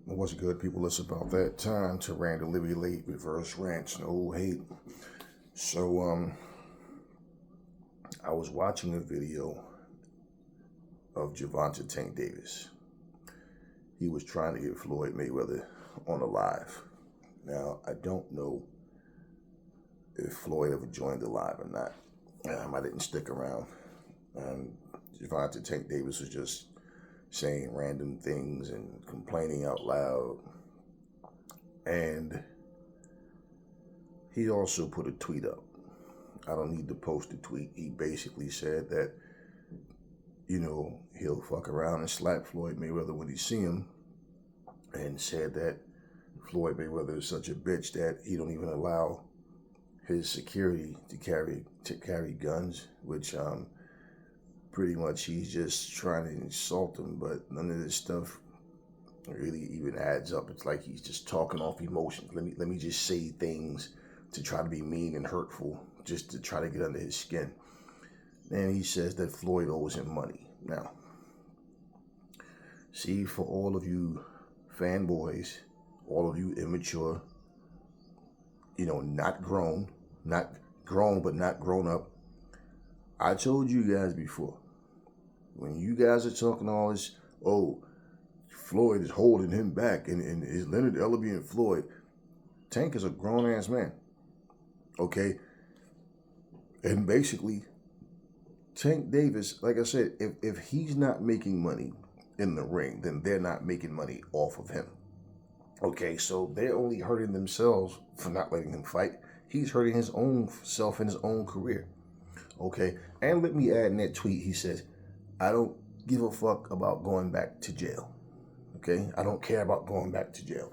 What's good, people? It's about that time to randomly relate, reverse rants, no hate. So, I was watching a video of Gervonta Tank Davis. He was trying to get Floyd Mayweather on a live. Now, I don't know if Floyd ever joined the live or not. I didn't stick around. Gervonta Tank Davis was just saying random things and complaining out loud. And he also put a tweet up. I don't need to post a tweet. He basically said that, he'll fuck around and slap Floyd Mayweather when he see him, and said that Floyd Mayweather is such a bitch that he don't even allow his security to carry guns, which pretty much he's just trying to insult him, but none of this stuff really even adds up. It's like he's just talking off emotion. Let me just say things to try to be mean and hurtful, just to try to get under his skin. And he says that Floyd owes him money. Now, see, for all of you fanboys, all of you immature, not grown but not grown up, I told you guys before, when you guys are talking all this, oh, Floyd is holding him back, and is Leonard Ellaby and Floyd. Tank is a grown-ass man, okay? And basically, Tank Davis, like I said, if he's not making money in the ring, then they're not making money off of him. Okay, so they're only hurting themselves for not letting him fight. He's hurting his own self and his own career. Okay, and let me add in that tweet, he says, I don't give a fuck about going back to jail. Okay, I don't care about going back to jail.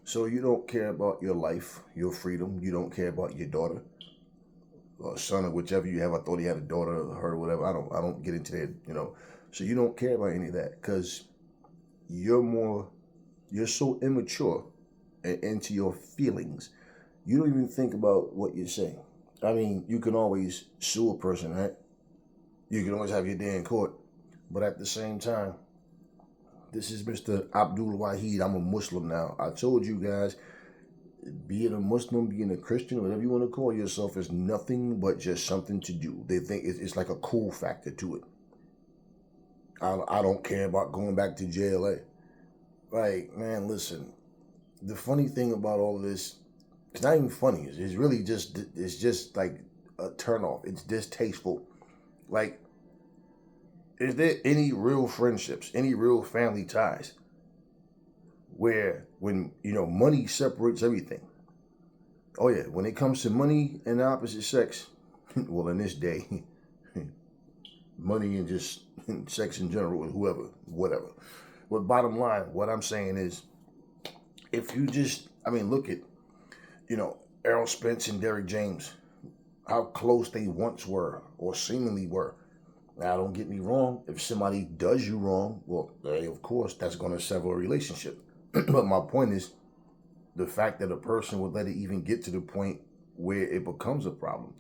So you don't care about your life, your freedom. You don't care about your daughter or son or whichever you have. I thought he had a daughter or her or whatever. I don't get into that, So you don't care about any of that because you're so immature and into your feelings. You don't even think about what you're saying. I mean, you can always sue a person, right? You can always have your day in court. But at the same time, this is Mr. Abdul Wahid. I'm a Muslim now. I told you guys, being a Muslim, being a Christian, whatever you want to call yourself, is nothing but just something to do. They think it's like a cool factor to it. I don't care about going back to jail. Like, man, listen. The funny thing about all of this, it's not even funny. It's really just like a turnoff. It's distasteful. Like, is there any real friendships, any real family ties where when, money separates everything? Oh yeah, when it comes to money and the opposite sex, well, in this day, money and just sex in general with whoever, whatever. But bottom line, what I'm saying is, if you look at, Errol Spence and Derrick James, how close they once were or seemingly were. Now, don't get me wrong. If somebody does you wrong, well, of course, that's going to sever a relationship. But my point is the fact that a person would let it even get to the point where it becomes a problem.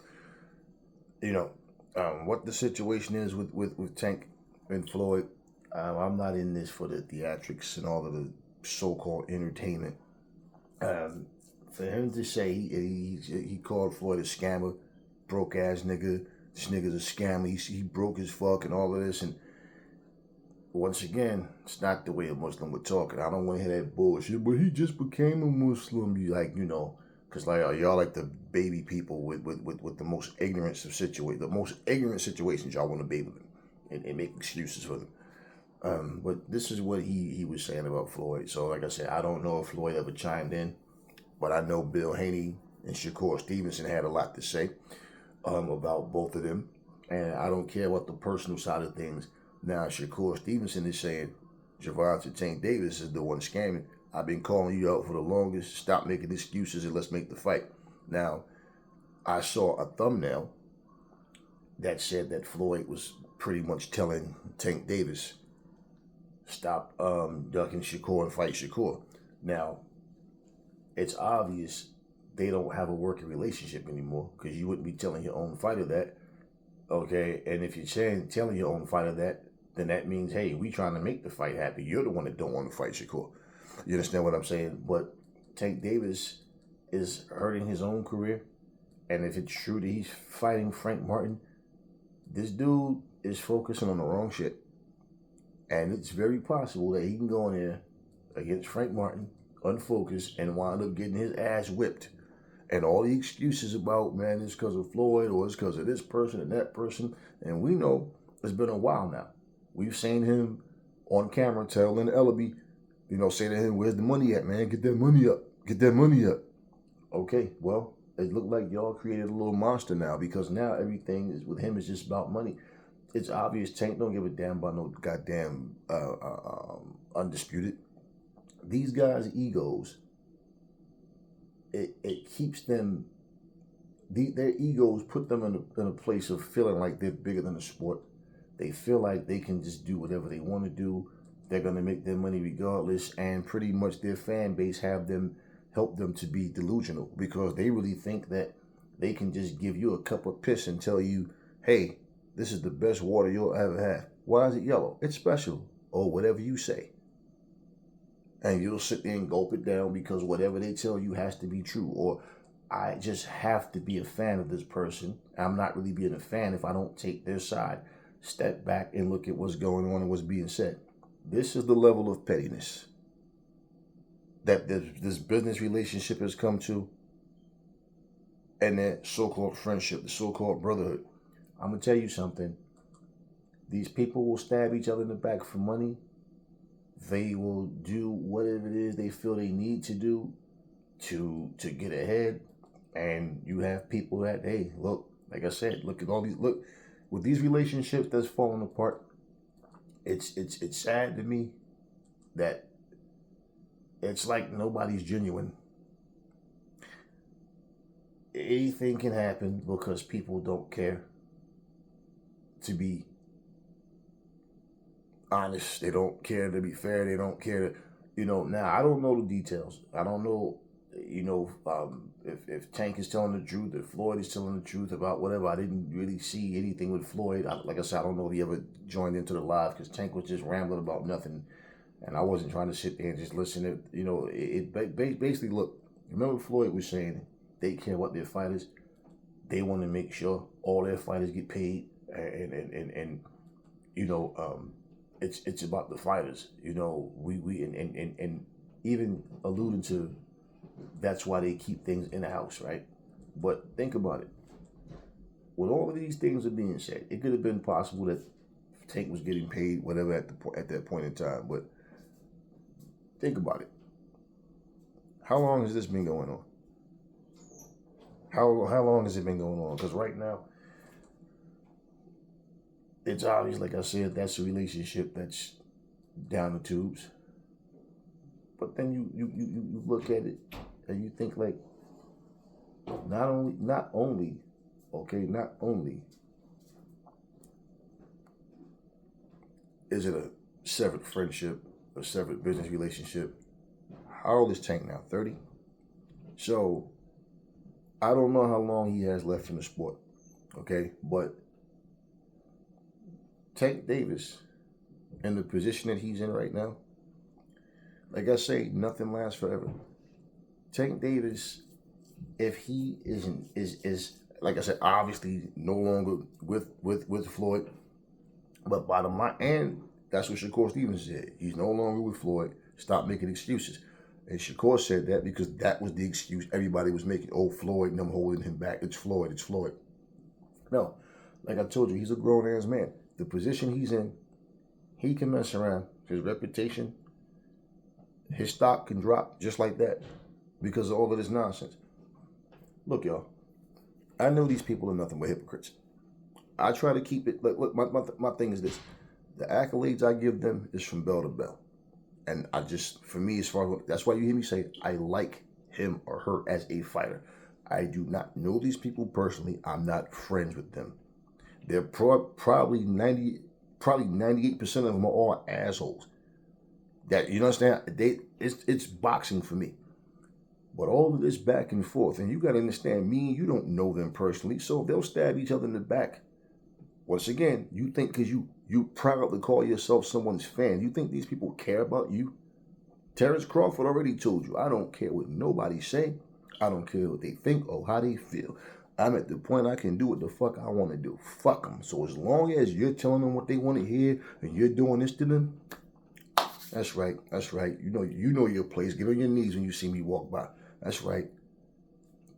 What the situation is with Tank and Floyd, I'm not in this for the theatrics and all of the so-called entertainment. For him to say he called Floyd a scammer, broke ass nigga, this nigga's a scammer, he broke as fuck and all of this, and once again, it's not the way a Muslim would talk, and I don't want to hear that bullshit, but he just became a Muslim, because y'all like the baby people with the most ignorance of situations, the most ignorant situations y'all want to baby them and make excuses for them. But this is what he was saying about Floyd. So like I said, I don't know if Floyd ever chimed in, but I know Bill Haney and Shakur Stevenson had a lot to say about both of them. And I don't care about the personal side of things. Now, Shakur Stevenson is saying Gervonta Tank Davis is the one scamming. I've been calling you out for the longest. Stop making excuses and let's make the fight. Now, I saw a thumbnail that said that Floyd was pretty much telling Tank Davis, stop ducking Shakur and fight Shakur. Now, it's obvious they don't have a working relationship anymore because you wouldn't be telling your own fighter that. Okay, and if you're telling your own fighter that, then that means, hey, we trying to make the fight happen. You're the one that don't want to fight Shakur. You understand what I'm saying? But Tank Davis is hurting his own career. And if it's true that he's fighting Frank Martin, this dude is focusing on the wrong shit. And it's very possible that he can go in there against Frank Martin, unfocused, and wind up getting his ass whipped. And all the excuses about, man, it's because of Floyd or it's because of this person and that person. And we know it's been a while now. We've seen him on camera telling Ellaby, say to him, where's the money at, man? Get that money up. Get that money up. Okay, well, it looked like y'all created a little monster now, because now everything is with him is just about money. It's obvious Tank don't give a damn about no goddamn undisputed. These guys' egos, it keeps them, their egos put them in a place of feeling like they're bigger than the sport. They feel like they can just do whatever they want to do. They're going to make their money regardless, and pretty much their fan base help them to be delusional, because they really think that they can just give you a cup of piss and tell you, hey, this is the best water you'll ever have. Why is it yellow? It's special, or whatever you say. And you'll sit there and gulp it down because whatever they tell you has to be true, or I just have to be a fan of this person. I'm not really being a fan if I don't take their side, step back and look at what's going on and what's being said. This is the level of pettiness that this business relationship has come to, and that so-called friendship, the so-called brotherhood. I'm going to tell you something. These people will stab each other in the back for money. They will do whatever it is they feel they need to do to get ahead. And you have people that, hey, look, like I said, look at all these, look, with these relationships that's falling apart, it's sad to me that it's like nobody's genuine. Anything can happen because people don't care to be honest. They don't care to be fair. They don't care to, now I don't know the details. I don't know, if Tank is telling the truth, if Floyd is telling the truth about whatever. I didn't really see anything with Floyd. Like I said, I don't know if he ever joined into the live, because Tank was just rambling about nothing. And I wasn't trying to sit there and just listen to, it basically, look, remember Floyd was saying they care what their fighters, they want to make sure all their fighters get paid, and it's about the fighters, and even alluding to, that's why they keep things in the house, right? But think about it. When all of these things are being said, it could have been possible that Tank was getting paid whatever at that point in time, but think about it. How long has this been going on? How long has it been going on? Because right now, it's obvious, like I said, that's a relationship that's down the tubes. But then you look at it and you think, like, not only is it a severed friendship, a severed business relationship. How old is Tank now? 30? So I don't know how long he has left in the sport, okay? But Tank Davis, in the position that he's in right now, like I say, nothing lasts forever. Tank Davis, if he is like I said, obviously no longer with Floyd, but bottom line, and that's what Shakur Stevens said. He's no longer with Floyd. Stop making excuses. And Shakur said that because that was the excuse everybody was making. Oh, Floyd and them holding him back. It's Floyd. It's Floyd. No, like I told you, he's a grown-ass man. The position he's in, he can mess around. His reputation, his stock can drop just like that because of all of this nonsense. Look, y'all, I know these people are nothing but hypocrites. I try to keep it, look, my thing is this. The accolades I give them is from bell to bell. And I just, for me, as far as, that's why you hear me say, I like him or her as a fighter. I do not know these people personally. I'm not friends with them. They're probably 98% of them are all assholes. That, you understand? It's boxing for me. But all of this back and forth, and you got to understand, me and you don't know them personally, so they'll stab each other in the back. Once again, you think because you proudly call yourself someone's fan, you think these people care about you? Terrence Crawford already told you, I don't care what nobody say. I don't care what they think or how they feel. I'm at the point I can do what the fuck I want to do. Fuck them. So as long as you're telling them what they want to hear and you're doing this to them, that's right. That's right. You know your place. Get on your knees when you see me walk by. That's right.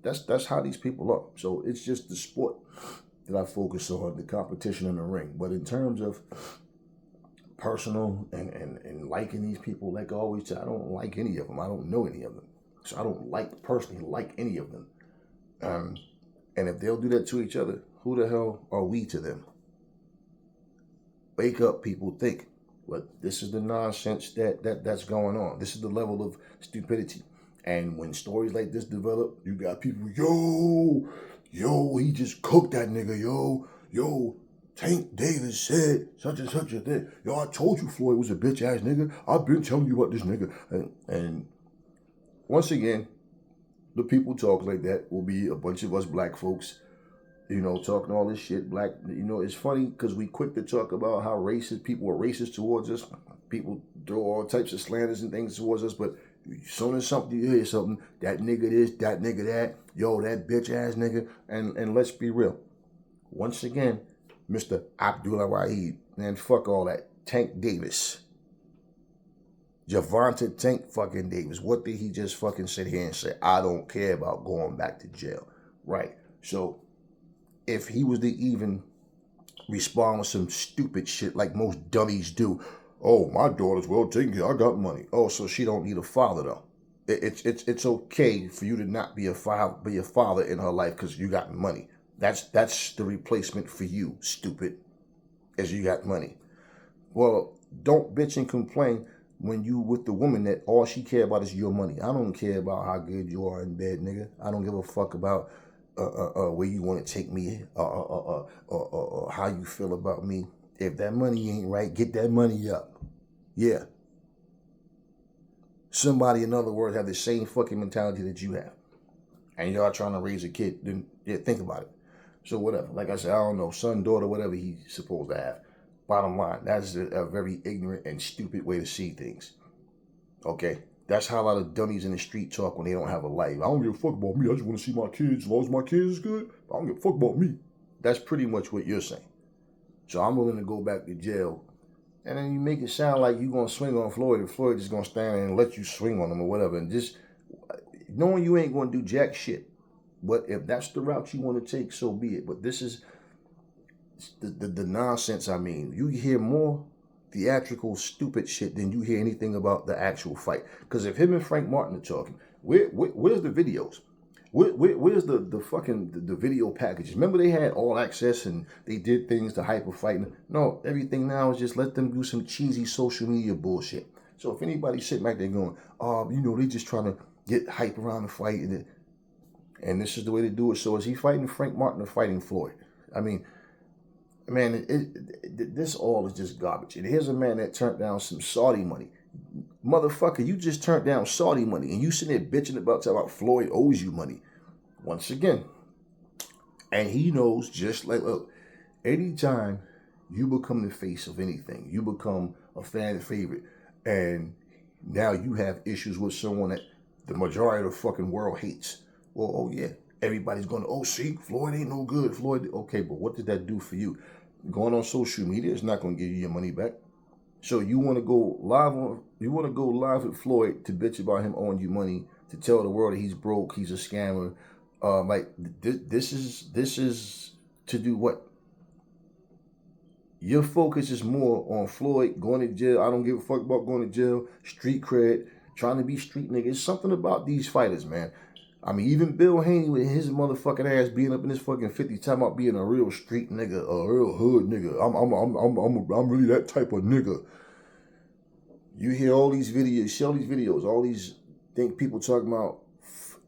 That's how these people are. So it's just the sport that I focus on, the competition in the ring. But in terms of personal and liking these people, like I always say, I don't like any of them. I don't know any of them. So I don't personally like any of them. And if they'll do that to each other, who the hell are we to them? Wake up, people, think. But this is the nonsense that's going on. This is the level of stupidity. And when stories like this develop, you got people, yo, he just cooked that nigga, yo, Tank Davis said such and such a thing. Yo, I told you Floyd was a bitch ass nigga. I've been telling you about this nigga. And once again, the people talk like that will be a bunch of us black folks, talking all this shit. Black, it's funny because we quick to talk about how racist people are racist towards us. People throw all types of slanders and things towards us, but as soon as you hear something, that nigga this, that nigga that, yo, that bitch ass nigga, and let's be real. Once again, Mr. Abdullah Wahid, man, fuck all that. Tank Davis. Javonte Tank fucking Davis. What did he just fucking sit here and say? I don't care about going back to jail. Right. So if he was to even respond with some stupid shit like most dummies do, oh, my daughter's well taken care, I got money. Oh, so she don't need a father though. It's okay for you to not be a father in her life because you got money. That's the replacement for you, stupid, as you got money. Well, don't bitch and complain when you with the woman that all she care about is your money. I don't care about how good you are in bed, nigga. I don't give a fuck about where you want to take me, how you feel about me. If that money ain't right, get that money up. Yeah. Somebody, in other words, have the same fucking mentality that you have. And y'all trying to raise a kid, then yeah, think about it. So whatever. Like I said, I don't know, son, daughter, whatever he's supposed to have. Bottom line, that's a very ignorant and stupid way to see things. Okay? That's how a lot of dummies in the street talk when they don't have a life. I don't give a fuck about me. I just want to see my kids. As long as my kids is good, I don't give a fuck about me. That's pretty much what you're saying. So I'm willing to go back to jail. And then you make it sound like you're going to swing on Floyd, and Floyd is going to stand there and let you swing on him or whatever. And just knowing you ain't going to do jack shit. But if that's the route you want to take, so be it. But this is the nonsense. I mean, you hear more theatrical, stupid shit than you hear anything about the actual fight. Because if him and Frank Martin are talking, where's the videos? Where's the fucking the video packages? Remember they had all access and they did things to hype a fight. No, everything now is just let them do some cheesy social media bullshit. So if anybody's sitting back there going, they just trying to get hype around the fight and this is the way to do it. So is he fighting Frank Martin or fighting Floyd? I mean, man, this all is just garbage. And here's a man that turned down some Saudi money. Motherfucker, you just turned down Saudi money and you sitting there bitching about Floyd owes you money. Once again. And he knows, just like, look, anytime you become the face of anything, you become a fan favorite, and now you have issues with someone that the majority of the fucking world hates. Well, oh yeah, everybody's going to, see, Floyd ain't no good. Floyd, okay, but what did that do for you? Going on social media is not going to give you your money back. So you want to go live with Floyd to bitch about him owing you money, to tell the world that he's broke, he's a scammer. This is to do what? Your focus is more on Floyd going to jail. I don't give a fuck about going to jail. Street cred, trying to be street nigga. It's something about these fighters, man. I mean, even Bill Haney with his motherfucking ass being up in his fucking 50, talking about being a real street nigga, a real hood nigga. I'm really that type of nigga. You hear all these videos, see all these videos, all these people talking about,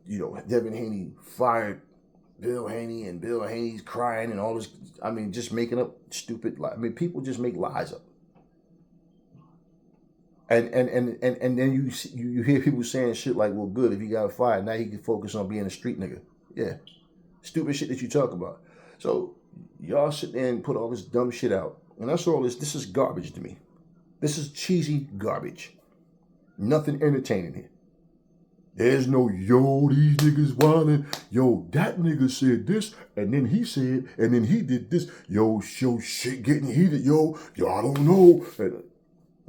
Devin Haney fired Bill Haney and Bill Haney's crying and all this. I mean, just making up stupid lies. I mean, people just make lies up. And then you hear people saying shit like, well, good, if he got fired, now he can focus on being a street nigga. Yeah. Stupid shit that you talk about. So y'all sit there and put all this dumb shit out. And that's all this is garbage to me. This is cheesy garbage. Nothing entertaining here. There's no, yo, these niggas wildin'. Yo, that nigga said this, and then he said, and then he did this. Yo, shit getting heated, yo. Y'all don't know.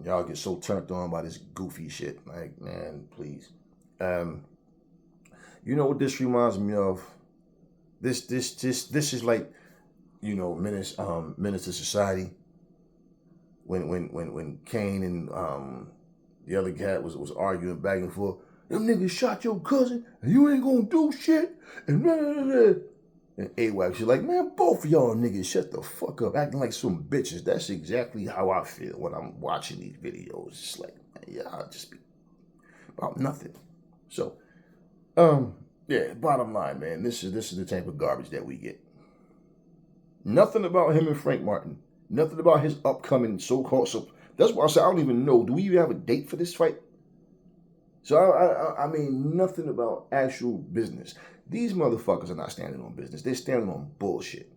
Y'all get so turned on by this goofy shit. Like, man, please. You know what this reminds me of? This is like, you know, Menace to Society. When Kane and the other cat was arguing back and forth. Them niggas shot your cousin, and you ain't gonna do shit. And blah, blah, blah. And AWAC, she's like, man, both of y'all niggas shut the fuck up, acting like some bitches. That's exactly how I feel when I'm watching these videos. It's like, man, y'all just be about nothing. So, yeah, bottom line, man, this is the type of garbage that we get. Nothing about him and Frank Martin. Nothing about his upcoming so-called. So that's why I said I don't even know. Do we even have a date for this fight? So I mean nothing about actual business. These motherfuckers are not standing on business. They're standing on bullshit.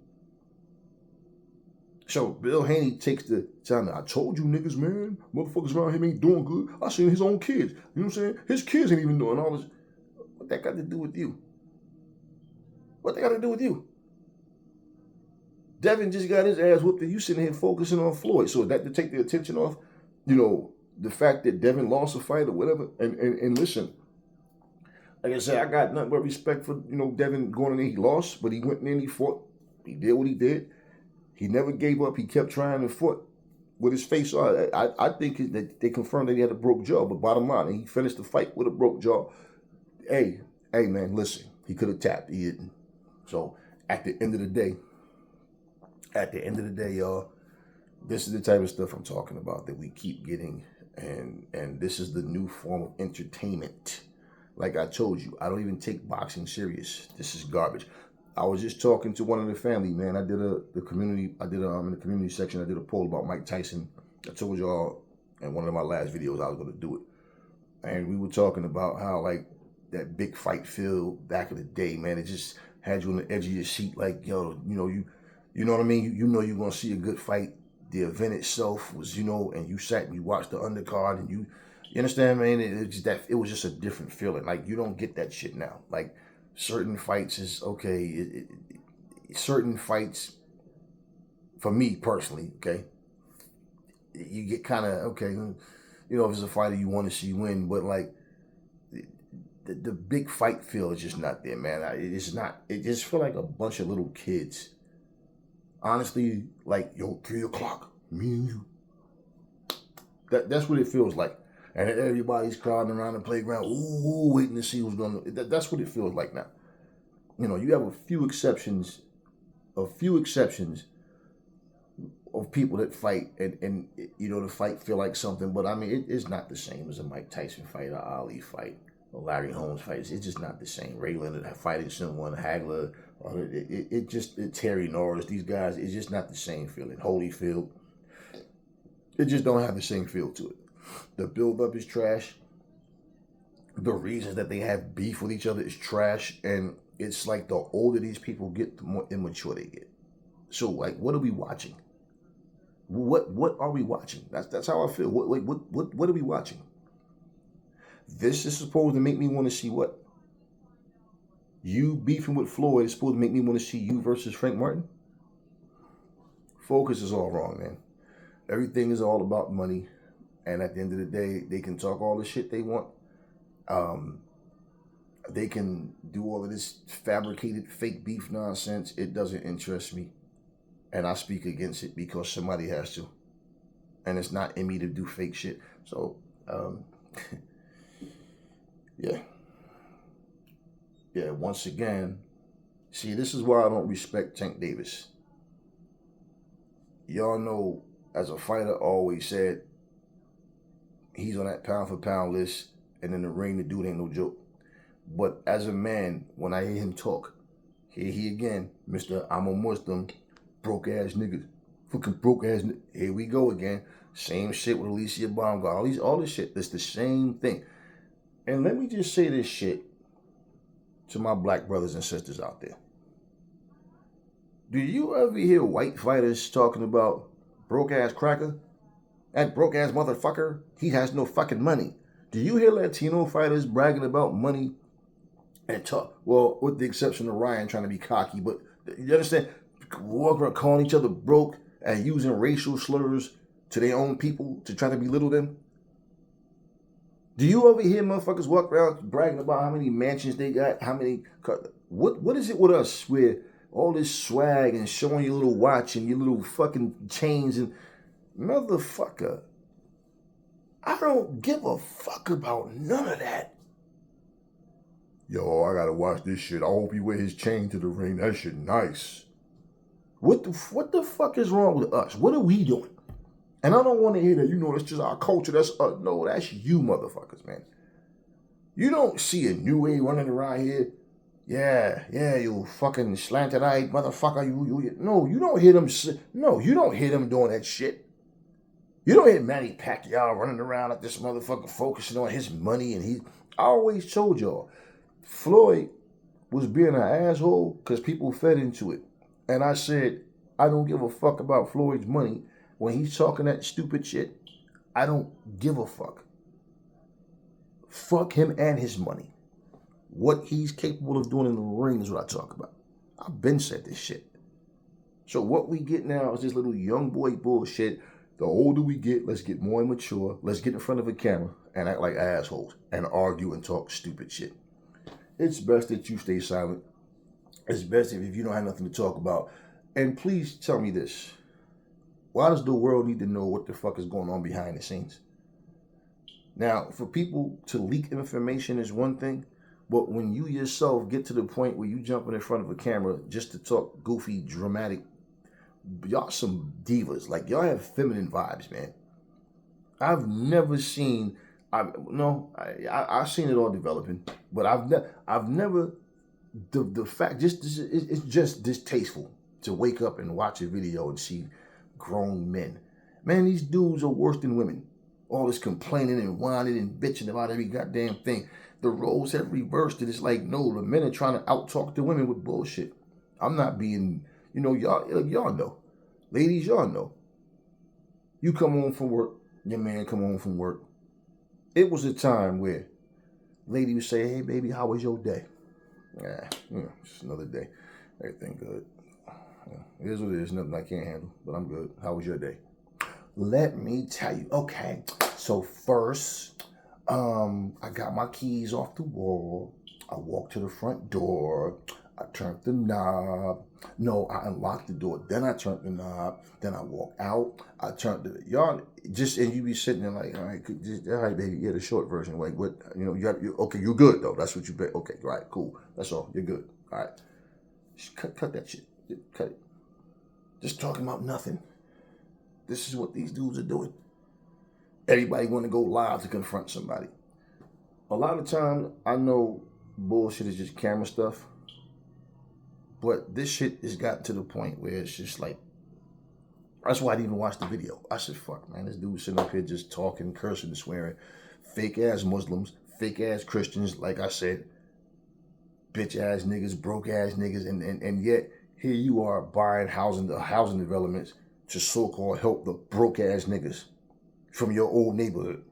So Bill Haney takes the time. I told you niggas, man, motherfuckers around him ain't doing good. I seen his own kids. You know what I'm saying? His kids ain't even doing all this. What that got to do with you? What that got to do with you? Devin just got his ass whooped and you sitting here focusing on Floyd. So that to take the attention off, you know, the fact that Devin lost a fight or whatever. And listen, like I said, I got nothing but respect for, you know, Devin going in there. He lost, but he went in there and he fought. He did what he did. He never gave up. He kept trying and fought with his face on. I think that they confirmed that he had a broke jaw, but bottom line, he finished the fight with a broke jaw. Hey, man, listen, he could have tapped. He didn't. So at the end of the day, y'all, this is the type of stuff I'm talking about that we keep getting, and this is the new form of entertainment. Like I told you, I don't even take boxing serious. This is garbage. I was just talking to one of the family, man. I did in the community section, I did a poll about Mike Tyson. I told y'all in one of my last videos I was going to do it. And we were talking about how, like, that big fight feel back in the day, man, it just had you on the edge of your seat, like, yo, you know what I mean? You know you're going to see a good fight. The event itself was, you know, and you sat and you watched the undercard and you understand, man? It was just a different feeling. Like, you don't get that shit now. Like, certain fights is okay. Certain fights, for me personally, okay, you get kind of, okay, you know, if it's a fighter you want to see win, but like, the big fight feel is just not there, man. It's not. It just feel like a bunch of little kids. Honestly, like, yo, 3 o'clock, me and you. That's what it feels like. And everybody's crowding around the playground, ooh, waiting to see who's going to. That's what it feels like now. You know, you have a few exceptions of people that fight, and you know, the fight feel like something. But I mean, it's not the same as a Mike Tyson fight, or Ali fight, or Larry Holmes fight. It's just not the same. Ray Leonard fighting someone, Hagler, or Terry Norris. These guys, it's just not the same feeling. Holyfield, it just don't have the same feel to it. The build-up is trash. The reasons that they have beef with each other is trash, and it's like the older these people get, the more immature they get. So, like, what are we watching? What are we watching? That's how I feel. What are we watching? This is supposed to make me want to see what? You beefing with Floyd is supposed to make me want to see you versus Frank Martin? Focus is all wrong, man. Everything is all about money. And at the end of the day, they can talk all the shit they want. They can do all of this fabricated fake beef nonsense. It doesn't interest me. And I speak against it because somebody has to. And it's not in me to do fake shit. So, yeah. Yeah, once again, see, this is why I don't respect Tank Davis. Y'all know, as a fighter, I always said, he's on that pound for pound list, and in the ring, the dude ain't no joke. But as a man, when I hear him talk, here he again, Mr. I'm a Muslim, broke ass niggas, fucking broke ass niggas. Here we go again. Same shit with Alicia Baumgart. All this shit. It's the same thing. And let me just say this shit to my black brothers and sisters out there. Do you ever hear white fighters talking about broke ass cracker? That broke ass motherfucker, he has no fucking money. Do you hear Latino fighters bragging about money and talk? Well, with the exception of Ryan trying to be cocky, but you understand? Walking around calling each other broke and using racial slurs to their own people to try to belittle them. Do you ever hear motherfuckers walk around bragging about how many mansions they got, how many? What is it with us where all this swag and showing your little watch and your little fucking chains and motherfucker? I don't give a fuck about none of that. Yo, I gotta watch this shit. I hope he wear his chain to the ring. That shit nice. What the fuck is wrong with us? What are we doing? And I don't want to hear that, that's just our culture. That's no, that's you motherfuckers, man. You don't see a new way running around here. Yeah, you fucking slanted-eyed motherfucker. No, you don't hear them. No, you don't hear them doing that shit. You don't hear Manny Pacquiao running around like this motherfucker focusing on his money. And I always told y'all, Floyd was being an asshole because people fed into it. And I said, I don't give a fuck about Floyd's money. When he's talking that stupid shit, I don't give a fuck. Fuck him and his money. What he's capable of doing in the ring is what I talk about. I've been said this shit. So what we get now is this little young boy bullshit. The older we get, let's get more immature. Let's get in front of a camera and act like assholes and argue and talk stupid shit. It's best that you stay silent. It's best if you don't have nothing to talk about. And please tell me this. Why does the world need to know what the fuck is going on behind the scenes? Now, for people to leak information is one thing, but when you yourself get to the point where you jumping in front of a camera just to talk goofy, dramatic, y'all some divas. Like, y'all have feminine vibes, man. I've never seen, I've seen it all developing, but I've never, the fact, it's just distasteful to wake up and watch a video and see grown men. Man, these dudes are worse than women. All this complaining and whining and bitching about every goddamn thing. The roles have reversed and it's like, no, the men are trying to out-talk the women with bullshit. I'm not being, y'all know. Ladies, y'all know. You come home from work, your man come home from work. It was a time where lady would say, hey, baby, how was your day? Just another day. Everything good. It is what it is. Nothing I can't handle, but I'm good. How was your day? Let me tell you. Okay, so first, I got my keys off the wall. I walked to the front door. I turned the knob. No, I unlocked the door. Then I turned the knob. Then I walked out. I turned the y'all just and you be sitting there like, all right, baby, yeah, the short version. Like what? Okay, you're good though. That's what you bet. Okay, all right, cool. That's all. You're good. All right, just cut that shit. Cut it. Just talking about nothing. This is what these dudes are doing. Everybody want to go live to confront somebody. A lot of times, I know bullshit is just camera stuff. But this shit has gotten to the point where it's just like, that's why I didn't even watch the video. I said, fuck, man, this dude sitting up here just talking, cursing and swearing. Fake ass Muslims, fake ass Christians, like I said, bitch ass niggas, broke ass niggas, and yet here you are buying housing developments to so-called help the broke ass niggas from your old neighborhood.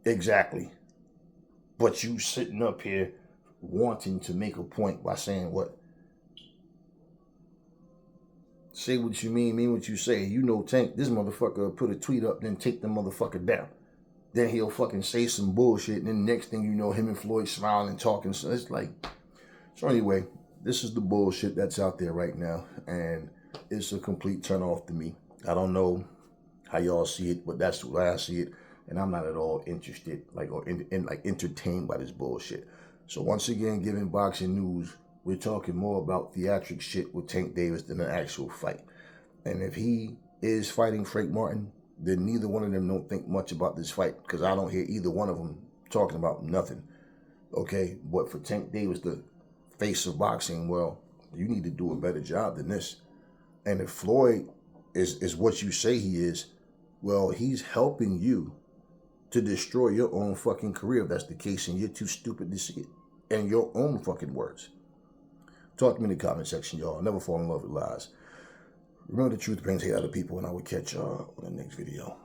Exactly. But you sitting up here wanting to make a point by saying what? Say what you mean what you say. Tank, this motherfucker put a tweet up, then take the motherfucker down. Then he'll fucking say some bullshit, and then next thing you know, him and Floyd smiling and talking. So it's like, so anyway, this is the bullshit that's out there right now, and it's a complete turn off to me. I don't know how y'all see it, but that's the way I see it, and I'm not at all interested, or entertained by this bullshit. So once again, giving boxing news, we're talking more about theatric shit with Tank Davis than an actual fight. And if he is fighting Frank Martin, then neither one of them don't think much about this fight, because I don't hear either one of them talking about nothing. Okay, but for Tank Davis, the face of boxing, well, you need to do a better job than this. And if Floyd is what you say he is, well, he's helping you to destroy your own fucking career if that's the case, and you're too stupid to see it. In your own fucking words. Talk to me in the comment section, y'all. Never fall in love with lies. Remember, the truth brings hate out of people, and I will catch y'all on the next video.